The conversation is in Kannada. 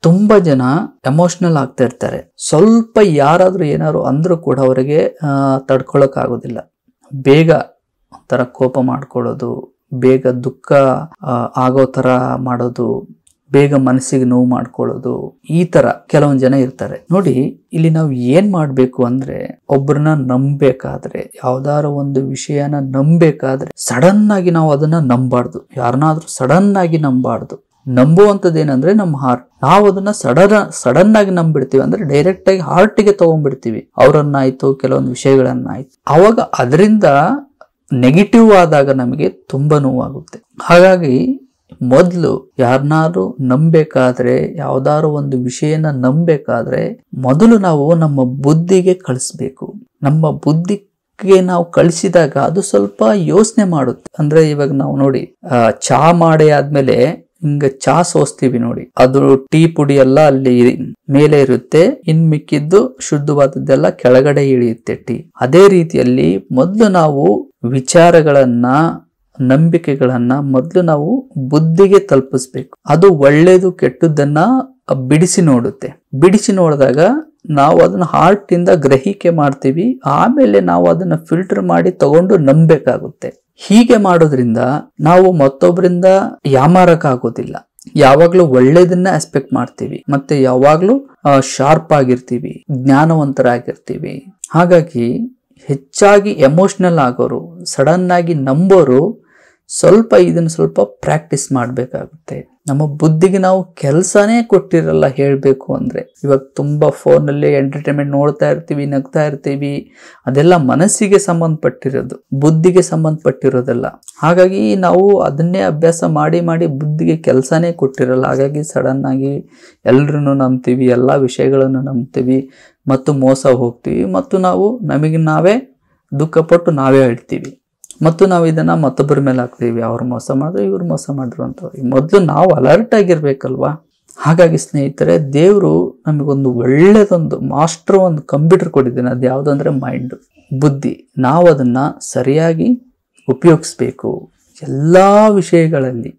ತುಂಬಾ ಜನ ಎಮೋಷನಲ್ ಆಗ್ತಾ ಇರ್ತಾರೆ. ಸ್ವಲ್ಪ ಯಾರಾದ್ರೂ ಏನಾದ್ರು ಅಂದ್ರೂ ಕೂಡ ಅವರಿಗೆ ತಡ್ಕೊಳಕ್ ಆಗೋದಿಲ್ಲ. ಬೇಗ ಒಂಥರ ಕೋಪ ಮಾಡ್ಕೊಳ್ಳೋದು, ಬೇಗ ದುಃಖ ಆಗೋ ತರ ಮಾಡೋದು, ಬೇಗ ಮನಸ್ಸಿಗೆ ನೋವು ಮಾಡ್ಕೊಳ್ಳೋದು, ಈ ತರ ಕೆಲವೊಂದು ಜನ ಇರ್ತಾರೆ. ನೋಡಿ, ಇಲ್ಲಿ ನಾವು ಏನ್ ಮಾಡ್ಬೇಕು ಅಂದ್ರೆ, ಒಬ್ಬರನ್ನ ನಂಬೇಕಾದ್ರೆ, ಯಾವ್ದಾರ ಒಂದು ವಿಷಯನ ನಂಬೇಕಾದ್ರೆ ಸಡನ್ ಆಗಿ ನಾವು ಅದನ್ನ ನಂಬಾರ್ದು. ಯಾರನ್ನಾದ್ರೂ ಸಡನ್ ಆಗಿ ನಂಬಾರ್ದು. ನಂಬುವಂಥದ್ದು ಏನಂದ್ರೆ ನಮ್ಮ ಹಾರ್ಟ್. ನಾವು ಅದನ್ನ ಸಡನ್ ಆಗಿ ನಂಬಿಡ್ತೀವಿ ಅಂದ್ರೆ ಡೈರೆಕ್ಟ್ ಆಗಿ ಹಾರ್ಟ್ಗೆ ತಗೊಂಡ್ಬಿಡ್ತೀವಿ ಅವರನ್ನಾಯ್ತು, ಕೆಲವೊಂದು ವಿಷಯಗಳನ್ನಾಯ್ತು. ಅವಾಗ ಅದರಿಂದ ನೆಗೆಟಿವ್ ಆದಾಗ ನಮಗೆ ತುಂಬಾ ನೋವಾಗುತ್ತೆ. ಹಾಗಾಗಿ ಮೊದಲು ಯಾರನ್ನಾರು ನಂಬೇಕಾದ್ರೆ, ಯಾವ್ದಾರು ಒಂದು ವಿಷಯನ ನಂಬೇಕಾದ್ರೆ ಮೊದಲು ನಾವು ನಮ್ಮ ಬುದ್ಧಿಗೆ ಕಳಿಸ್ಬೇಕು. ನಮ್ಮ ಬುದ್ಧಿಗೆ ನಾವು ಕಳಿಸಿದಾಗ ಅದು ಸ್ವಲ್ಪ ಯೋಚನೆ ಮಾಡುತ್ತೆ. ಅಂದ್ರೆ ಇವಾಗ ನಾವು ನೋಡಿ, ಚಾ ಮಾಡಿ ಆದ್ಮೇಲೆ ಹಿಂಗ ಚಾ ಸೋಸ್ತೀವಿ ನೋಡಿ, ಅದು ಟೀ ಪುಡಿ ಎಲ್ಲ ಅಲ್ಲಿ ಮೇಲೆ ಇರುತ್ತೆ, ಇನ್ ಮಿಕ್ಕಿದ್ದು ಶುದ್ಧವಾದದ್ದೆಲ್ಲ ಕೆಳಗಡೆ ಇಳಿಯುತ್ತೆ ಟೀ. ಅದೇ ರೀತಿಯಲ್ಲಿ ಮೊದಲು ನಾವು ವಿಚಾರಗಳನ್ನ, ನಂಬಿಕೆಗಳನ್ನ ಮೊದಲು ನಾವು ಬುದ್ಧಿಗೆ ತಲುಪಿಸ್ಬೇಕು. ಅದು ಒಳ್ಳೇದು ಕೆಟ್ಟದ್ದನ್ನ ಬಿಡಿಸಿ ನೋಡುತ್ತೆ. ಬಿಡಿಸಿ ನೋಡಿದಾಗ ನಾವು ಅದನ್ನ ಹಾರ್ಟ್ ಇಂದ ಗ್ರಹಿಕೆ ಮಾಡ್ತೀವಿ. ಆಮೇಲೆ ನಾವು ಅದನ್ನ ಫಿಲ್ಟರ್ ಮಾಡಿ ತಗೊಂಡು ನಂಬೇಕಾಗುತ್ತೆ. ಹೀಗೆ ಮಾಡೋದ್ರಿಂದ ನಾವು ಮತ್ತೊಬ್ಬರಿಂದ ಯಾಮಾರಕ್ಕಾಗೋದಿಲ್ಲ. ಯಾವಾಗ್ಲೂ ಒಳ್ಳೇದನ್ನ ಎಕ್ಸ್ಪೆಕ್ಟ್ ಮಾಡ್ತೀವಿ, ಮತ್ತೆ ಯಾವಾಗ್ಲೂ ಶಾರ್ಪ್ ಆಗಿರ್ತೀವಿ, ಜ್ಞಾನವಂತರಾಗಿರ್ತೀವಿ. ಹಾಗಾಗಿ ಹೆಚ್ಚಾಗಿ ಎಮೋಷನಲ್ ಆಗೋರು, ಸಡನ್ ಆಗಿ ನಂಬೋರು ಇದನ್ನ ಸ್ವಲ್ಪ ಪ್ರಾಕ್ಟೀಸ್ ಮಾಡ್ಬೇಕಾಗುತ್ತೆ. ನಮ್ಮ ಬುದ್ಧಿಗೆ ನಾವು ಕೆಲಸನೇ ಕೊಟ್ಟಿರಲ್ಲ ಹೇಳ್ಬೇಕು ಅಂದ್ರೆ. ಇವಾಗ ತುಂಬಾ ಫೋನಲ್ಲಿ ಎಂಟರ್ಟೈನ್ಮೆಂಟ್ ನೋಡ್ತಾ ಇರ್ತೀವಿ, ನಗ್ತಾ ಇರ್ತೀವಿ, ಅದೆಲ್ಲ ಮನಸ್ಸಿಗೆ ಸಂಬಂಧಪಟ್ಟಿರೋದು, ಬುದ್ಧಿಗೆ ಸಂಬಂಧಪಟ್ಟಿರೋದಲ್ಲ. ಹಾಗಾಗಿ ನಾವು ಅದನ್ನೇ ಅಭ್ಯಾಸ ಮಾಡಿ ಮಾಡಿ ಬುದ್ಧಿಗೆ ಕೆಲಸನೇ ಕೊಟ್ಟಿರಲ್ಲ. ಹಾಗಾಗಿ ಸಡನ್ ಆಗಿ ಎಲ್ರನ್ನು ನಂಬ್ತೀವಿ, ಎಲ್ಲ ವಿಷಯಗಳನ್ನು ನಂಬ್ತೀವಿ ಮತ್ತು ಮೋಸ ಹೋಗ್ತೀವಿ, ಮತ್ತು ನಾವು ನಮಗೆ ನಾವೇ ದುಃಖಪಟ್ಟು ನಾವೇ ಹೇಳ್ತೀವಿ, ಮತ್ತು ನಾವು ಇದನ್ನ ಮತ್ತೊಬ್ಬರ ಮೇಲೆ ಹಾಕ್ತೀವಿ. ಅವ್ರು ಮೋಸ ಮಾಡಿದ್ರು, ಇವ್ರು ಮೋಸ ಮಾಡಿದ್ರು ಅಂತ. ಮೊದಲು ನಾವು ಅಲರ್ಟ್ ಆಗಿರ್ಬೇಕಲ್ವಾ. ಹಾಗಾಗಿ ಸ್ನೇಹಿತರೆ, ದೇವರು ನಮಗೊಂದು ಒಳ್ಳೆದೊಂದು ಮಾಸ್ಟರ್ ಒಂದು ಕಂಪ್ಯೂಟರ್ ಕೊಟ್ಟಿದ್ದಾನೆ. ಅದು ಯಾವುದಂದ್ರೆ ಮೈಂಡ್, ಬುದ್ಧಿ. ನಾವು ಅದನ್ನ ಸರಿಯಾಗಿ ಉಪಯೋಗಿಸ್ಬೇಕು ಎಲ್ಲಾ ವಿಷಯಗಳಲ್ಲಿ.